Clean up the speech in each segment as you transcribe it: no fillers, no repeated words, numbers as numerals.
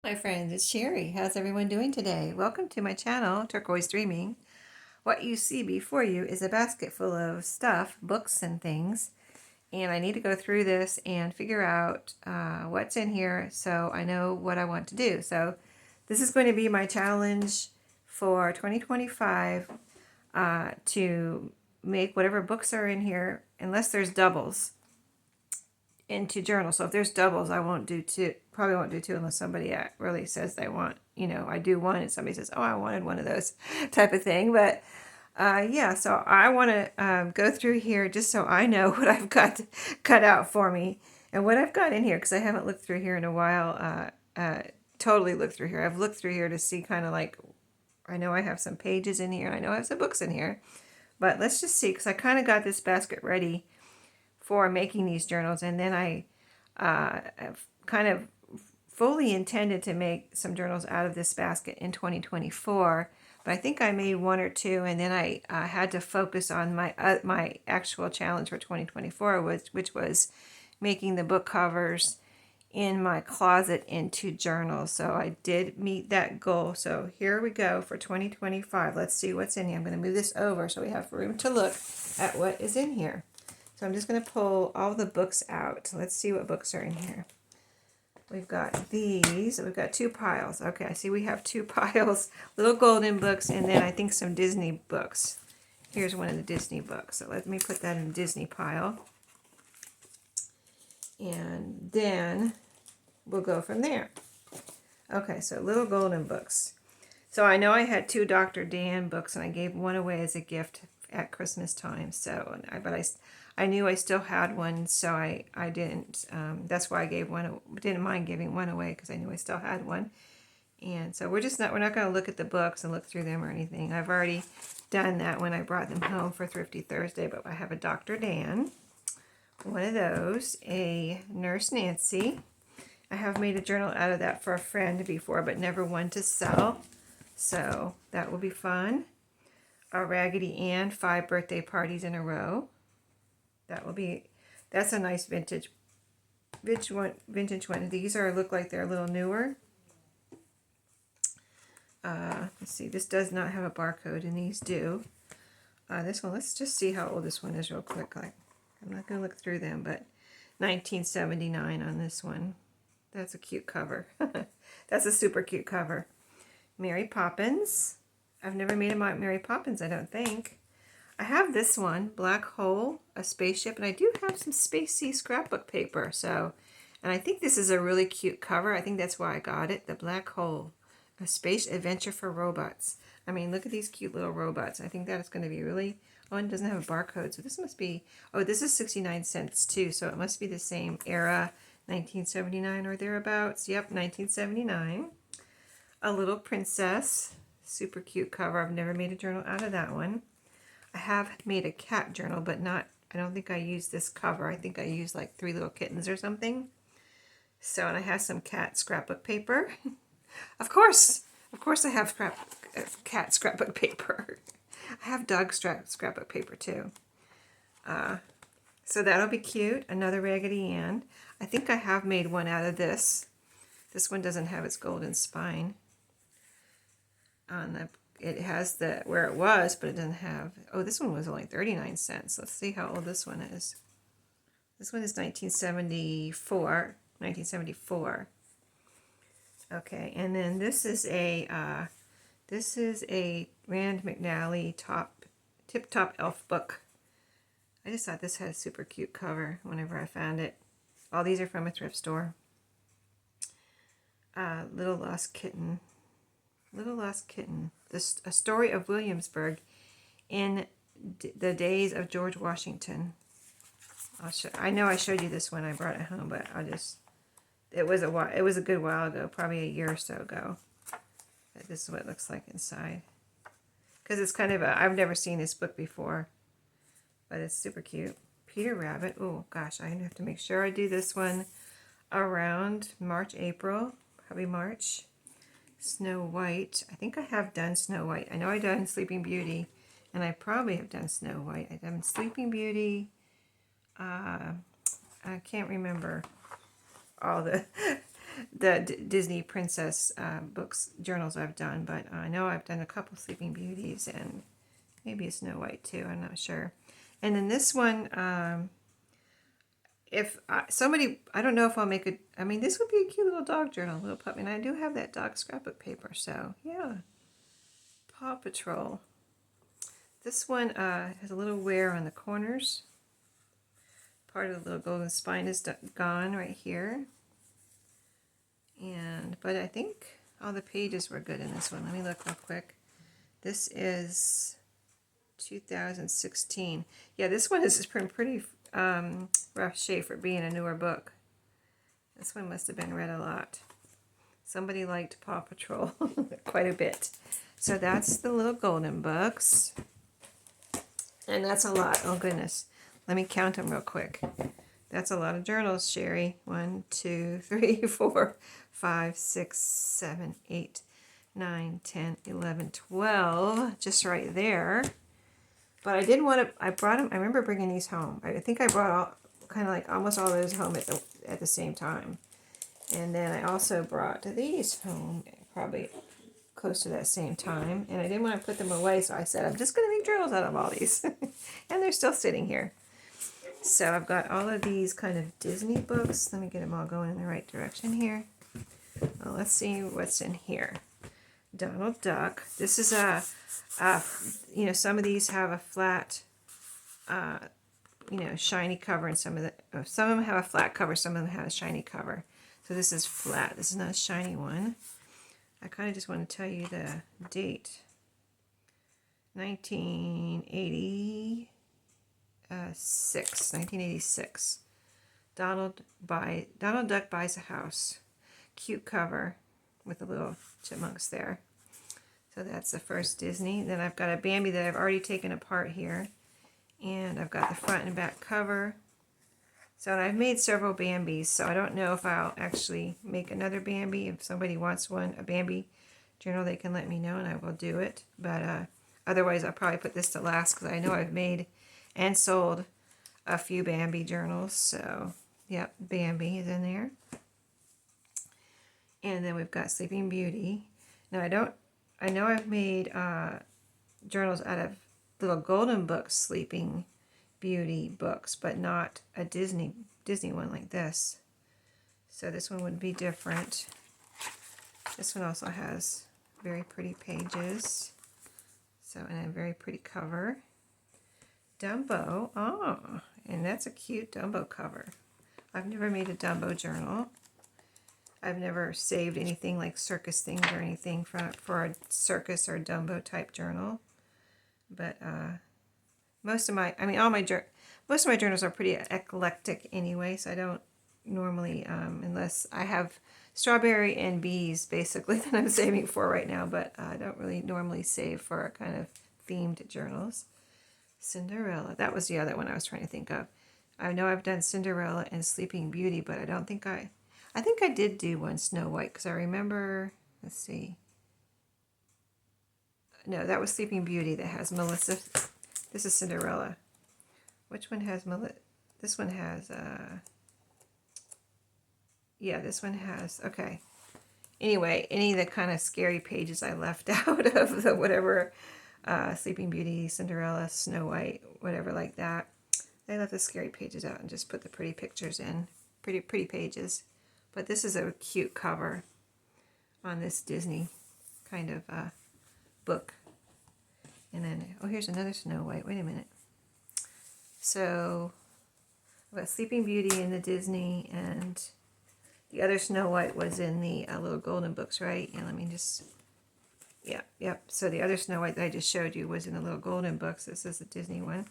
My friends, it's Sheree. How's everyone doing today? Welcome to my channel, Turquoise Dreaming. What you see before you is a basket full of stuff, books and things, and I need to go through this and figure out what's in here so I know what I want to do. So this is going to be my challenge for 2025 to make whatever books are in here, unless there's doubles, into journals. So if there's doubles, I won't do two. Probably won't do two unless somebody really says they want. I do one, and somebody says, "Oh, I wanted one of those," type of thing. But yeah, so I want to go through here just so I know what I've got cut out for me and what I've got in here, because I haven't looked through here in a while. Totally looked through here. I've looked through here to see kind of like, I know I have some pages in here. I know I have some books in here. But let's just see, because I kind of got this basket ready for making these journals, and then I kind of fully intended to make some journals out of this basket in 2024, but I think I made one or two, and then I had to focus on my actual challenge for 2024, which was making the book covers in my closet into journals. So I did meet that goal. So here we go for 2025. Let's see what's in here. I'm going to move this over so we have room to look at what is in here. So I'm just going to pull all the books out. Let's see what books are in here. We've got these. We've got two piles. Okay, I see we have two piles. Little golden books, and then I think some Disney books. Here's one of the Disney books. So let me put that in the Disney pile. And then we'll go from there. Okay, so little golden books. So I know I had two Dr. Dan books, and I gave one away as a gift at Christmas time. So, but I knew I still had one, so I didn't. That's why I gave one. Didn't mind giving one away because I knew I still had one. And so we're not going to look at the books and look through them or anything. I've already done that when I brought them home for Thrifty Thursday. But I have a Dr. Dan, one of those, a Nurse Nancy. I have made a journal out of that for a friend before, but never one to sell. So that will be fun. A Raggedy Ann, 5 birthday parties in a row. That's a nice vintage one. These look like they're a little newer. Let's see, this does not have a barcode, and these do. This one, let's just see how old this one is real quick. I'm not going to look through them, but 1979 on this one. That's a cute cover. That's a super cute cover. Mary Poppins. I've never made a Mary Poppins, I don't think. I have this one, Black Hole, a spaceship, and I do have some spacey scrapbook paper. And I think this is a really cute cover. I think that's why I got it. The Black Hole, a space adventure for robots. I mean, look at these cute little robots. I think that is going to be really. Oh, and it doesn't have a barcode, so this must be. Oh, this is 69 cents too, so it must be the same era, 1979 or thereabouts. Yep, 1979. A Little Princess, super cute cover. I've never made a journal out of that one. I have made a cat journal, but I don't think I used this cover. I think I used like 3 little kittens or something. So, and I have some cat scrapbook paper. Of course I have cat scrapbook paper. I have dog scrapbook paper too. So that'll be cute. Another Raggedy Ann. I think I have made one out of this. This one doesn't have its golden spine. It has where it was, but it doesn't have. Oh, this one was only 39 cents. Let's see how old this one is. This one is 1974. 1974. Okay, and then this is a Rand McNally Tip Top Elf book. I just thought this had a super cute cover whenever I found it. All these are from a thrift store. Little Lost Kitten. A story of Williamsburg in the days of George Washington. I know I showed you this when I brought it home, but it was a good while ago, probably a year or so ago. But this is what it looks like inside. Because it's kind of I've never seen this book before, but it's super cute. Peter Rabbit. Oh gosh, I have to make sure I do this one around March, April, probably March. Snow White. I think I have done Snow White. I know I've done Sleeping Beauty, and I probably have done Snow White. I've done Sleeping Beauty. I can't remember all the the Disney princess books, journals I've done, but I know I've done a couple Sleeping Beauties and maybe a Snow White too, I'm not sure. And then this one, if somebody, I don't know if I'll make it, I mean, this would be a cute little dog journal, little puppy, and I do have that dog scrapbook paper, so yeah. Paw Patrol. This one has a little wear on the corners. Part of the little golden spine is gone right here. But I think all the pages were good in this one. Let me look real quick. This is 2016. Yeah, this one is pretty rough shape for being a newer book. This one must have been read a lot. Somebody liked Paw Patrol quite a bit. So that's the little golden books. And that's a lot. Oh, goodness. Let me count them real quick. That's a lot of journals, Sheree. 1, 2, 3, 4, 5, 6, 7, 8, 9, 10, 11, 12. Just right there. But I didn't want to, I brought them, I remember bringing these home. I think I brought all, kind of like almost all those home at the same time. And then I also brought these home probably close to that same time. And I didn't want to put them away, so I said, I'm just going to make journals out of all these. And they're still sitting here. So I've got all of these kind of Disney books. Let me get them all going in the right direction here. Well, let's see what's in here. Donald Duck. This is you know, some of these have a flat, you know, shiny cover, and some of them have a flat cover, some of them have a shiny cover. So this is flat. This is not a shiny one. I kind of just want to tell you the date. 1986. Donald Duck Buys a House. Cute cover with the little chipmunks there. So that's the first Disney. Then I've got a Bambi that I've already taken apart here. And I've got the front and back cover. So I've made several Bambis, so I don't know if I'll actually make another Bambi. If somebody wants one, a Bambi journal, they can let me know and I will do it. But otherwise I'll probably put this to last because I know I've made and sold a few Bambi journals. So, yep, Bambi is in there. And then we've got Sleeping Beauty. Now I know I've made journals out of little golden books, Sleeping Beauty books, but not a Disney one like this. So this one would be different. This one also has very pretty pages. So, and a very pretty cover. Dumbo. Oh, and that's a cute Dumbo cover. I've never made a Dumbo journal. I've never saved anything like circus things or anything for a circus or Dumbo type journal. But most of my journals are pretty eclectic anyway, so I don't normally, unless I have strawberry and bees basically that I'm saving for right now, but I don't really normally save for kind of themed journals. Cinderella, that was the other one I was trying to think of. I know I've done Cinderella and Sleeping Beauty, but I think I did do one Snow White, because I remember, let's see. No, that was Sleeping Beauty that has Melissa. This is Cinderella. Which one has Melissa? This one has, yeah, this one has, okay. Anyway, any of the kind of scary pages I left out of the whatever, Sleeping Beauty, Cinderella, Snow White, whatever like that. I left the scary pages out and just put the pretty pictures in. Pretty pages. But this is a cute cover on this Disney kind of book. And then, oh, here's another Snow White. Wait a minute. So, I've got Sleeping Beauty in the Disney, and the other Snow White was in the little golden books, right? And let me just, yep. So the other Snow White that I just showed you was in the little golden books. This is the Disney one.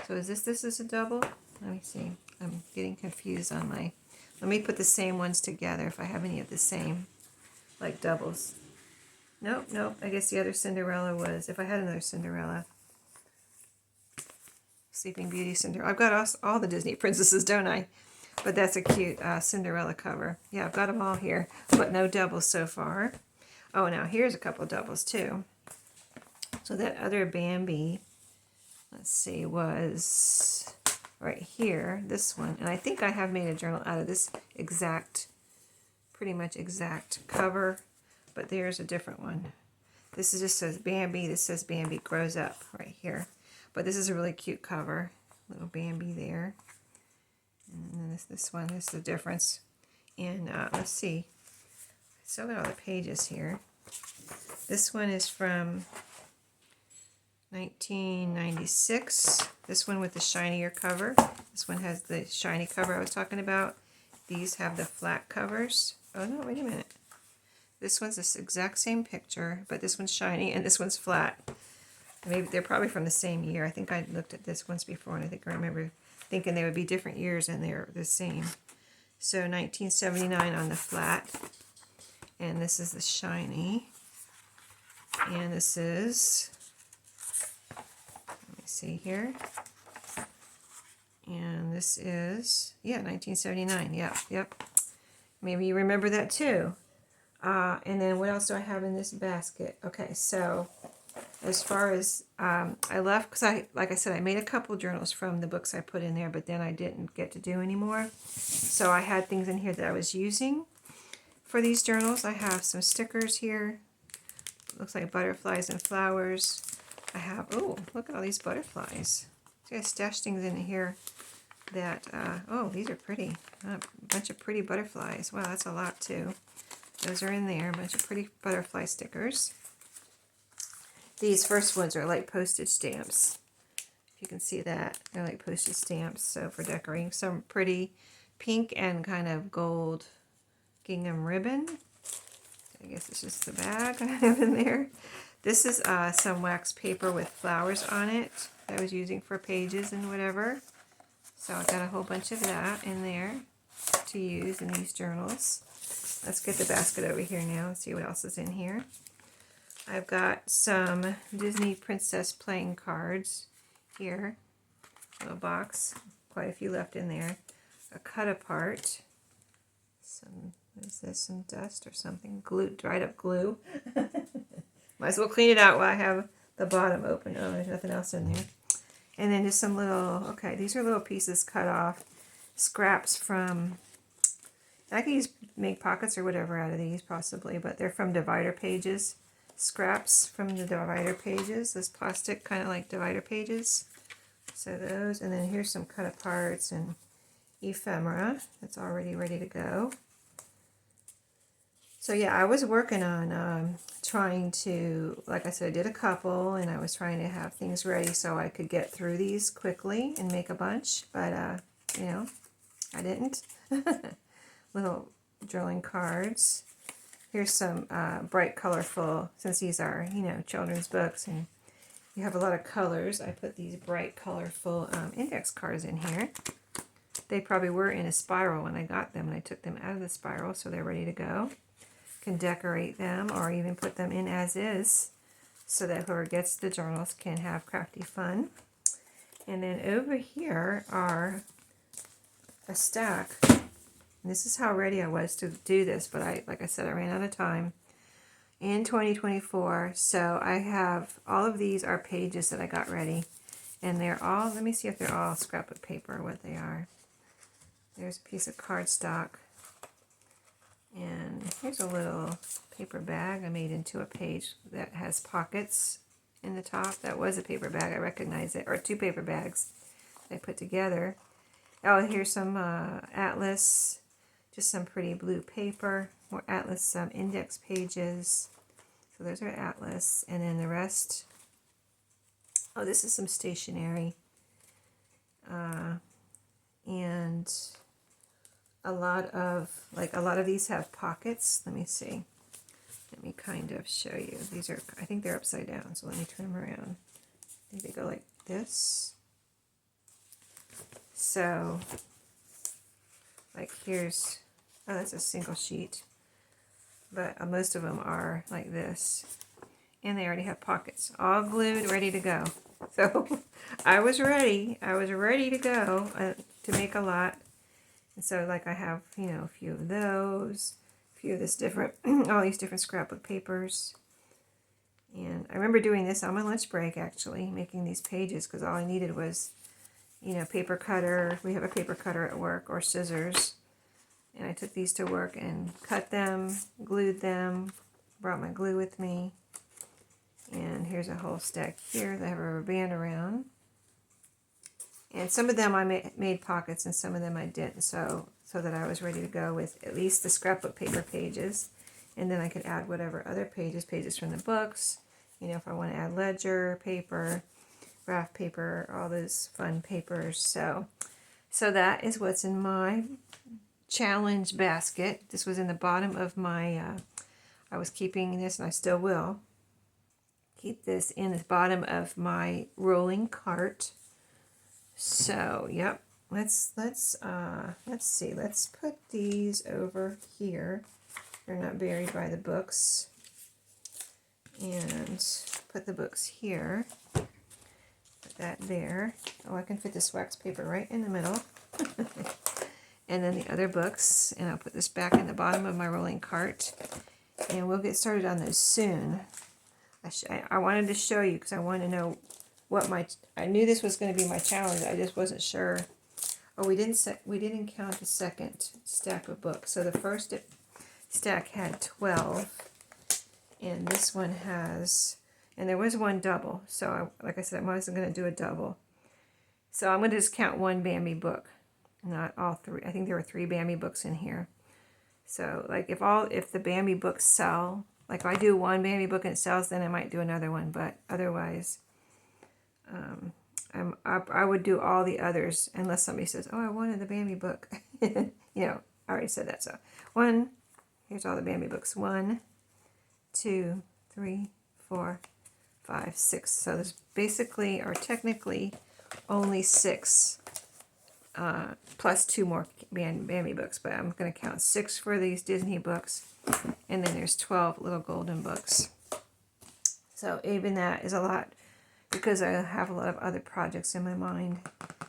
So is this is a double? Let me see. I'm getting confused on my, let me put the same ones together if I have any of the same, like doubles. Nope. I guess the other Cinderella was, if I had another Cinderella. Sleeping Beauty, Cinderella. I've got all the Disney princesses, don't I? But that's a cute Cinderella cover. Yeah, I've got them all here, but no doubles so far. Oh, now here's a couple doubles too. So that other Bambi, let's see, was right here, this one. And I think I have made a journal out of this exact pretty much exact cover, but there's a different one. This is just says Bambi. This says Bambi grows up right here. But this is a really cute cover. Little Bambi there. And then this one is the difference. And let's see. I still got all the pages here. This one is from 1996. This one with the shinier cover. This one has the shiny cover I was talking about. These have the flat covers. Oh no, wait a minute. This one's this exact same picture, but this one's shiny and this one's flat. Maybe they're probably from the same year. I think I looked at this once before, and I think I remember thinking they would be different years, and they're the same. So 1979 on the flat, and this is the shiny, and this is, let me see here, and this is, yeah, 1979. Yep. Maybe you remember that too. And then what else do I have in this basket? Okay, so as far as I left, because like I said, I made a couple journals from the books I put in there, but then I didn't get to do anymore. So I had things in here that I was using for these journals. I have some stickers here. Looks like butterflies and flowers. I have, oh, look at all these butterflies. So I stashed things in here that, oh, these are pretty. A bunch of pretty butterflies. Wow, that's a lot too. Those are in there, a bunch of pretty butterfly stickers. These first ones are like postage stamps. If you can see that, they're like postage stamps. So for decorating, some pretty pink and kind of gold gingham ribbon. I guess it's just the bag I have in there. This is some wax paper with flowers on it that I was using for pages and whatever. So I got a whole bunch of that in there to use in these journals. Let's get the basket over here now and see what else is in here. I've got some Disney Princess playing cards here. Little box. Quite a few left in there. A cut apart. Some, what is this? Some dust or something? Glue, dried up glue. Might as well clean it out while I have the bottom open. Oh, there's nothing else in there. And then just some little, okay, these are little pieces cut off. Scraps from, I could make pockets or whatever out of these possibly, but they're from divider pages. Scraps from the divider pages. This plastic kind of like divider pages. So those, and then here's some cut aparts and ephemera that's already ready to go. So yeah, I was working on trying to, like I said, I did a couple, and I was trying to have things ready so I could get through these quickly and make a bunch, but you know, I didn't. Little drilling cards. Here's some bright, colorful, since these are, you know, children's books and you have a lot of colors, I put these bright, colorful index cards in here. They probably were in a spiral when I got them, and I took them out of the spiral, so they're ready to go. Can decorate them or even put them in as is so that whoever gets the journals can have crafty fun. And then over here are a stack. And this is how ready I was to do this, but like I said, I ran out of time in 2024. So I have, all of these are pages that I got ready, and they're all, let me see if they're all scrapbook paper, what they are. There's a piece of cardstock, and here's a little paper bag I made into a page that has pockets in the top. That was a paper bag, I recognize it, or two paper bags I put together. Oh, here's some atlas, just some pretty blue paper, more atlas index pages. So those are atlas, and then the rest, oh, this is some stationery. And a lot of these have pockets. Let me see. Let me kind of show you. These are, I think they're upside down, so let me turn them around. I think they go like this. So, like here's, oh, that's a single sheet. But most of them are like this. And they already have pockets, all glued, ready to go. So, I was ready. I was ready to go to make a lot. And so, like, I have, you know, a few of those, a few of this different, all these different scrapbook papers. And I remember doing this on my lunch break, actually, making these pages, because all I needed was, you know, paper cutter. We have a paper cutter at work, or scissors. And I took these to work and cut them, glued them, brought my glue with me. And here's a whole stack here that I have a rubber band around. And some of them I made pockets and some of them I didn't, so that I was ready to go with at least the scrapbook paper pages. And then I could add whatever other pages from the books. You know, if I want to add ledger paper, graph paper, all those fun papers. So that is what's in my challenge basket. This was in the bottom of my, I was keeping this and I still will keep this in the bottom of my rolling cart. So, yep, let's see, let's put these over here. They're not buried by the books. And put the books here. Put that there. Oh, I can fit this wax paper right in the middle. And then the other books, and I'll put this back in the bottom of my rolling cart. And we'll get started on those soon. I wanted to show you because I wanted to know what I knew this was going to be my challenge. I just wasn't sure. Oh, we didn't count the second stack of books. So the first stack had 12, and this one has, and there was one double. So like I said, I wasn't going to do a double. So I'm going to just count one Bambi book, not all three. I think there were 3 Bambi books in here. So like if the Bambi books sell, like if I do one Bambi book and it sells, then I might do another one. But otherwise, I would do all the others unless somebody says, oh, I wanted the Bambi book. You know, I already said that. So here's all the Bambi books. 1, 2, 3, 4, 5, 6. So there's basically, or technically, only 6 plus 2 more Bambi books. But I'm going to count 6 for these Disney books. And then there's 12 little golden books. So even that is a lot, because I have a lot of other projects in my mind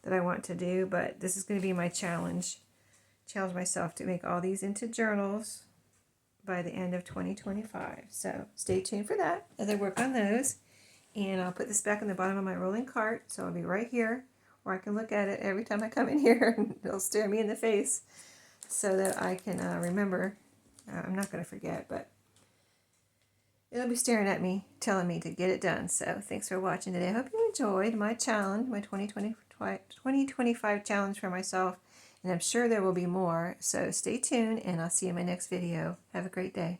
that I want to do, but this is going to be my challenge. Challenge myself to make all these into journals by the end of 2025. So stay tuned for that as I work on those. And I'll put this back in the bottom of my rolling cart, so I'll be right here where I can look at it every time I come in here and it'll stare me in the face so that I can remember. I'm not going to forget, but it'll be staring at me, telling me to get it done. So thanks for watching today. I hope you enjoyed my challenge, my 2025 challenge for myself. And I'm sure there will be more. So stay tuned, and I'll see you in my next video. Have a great day.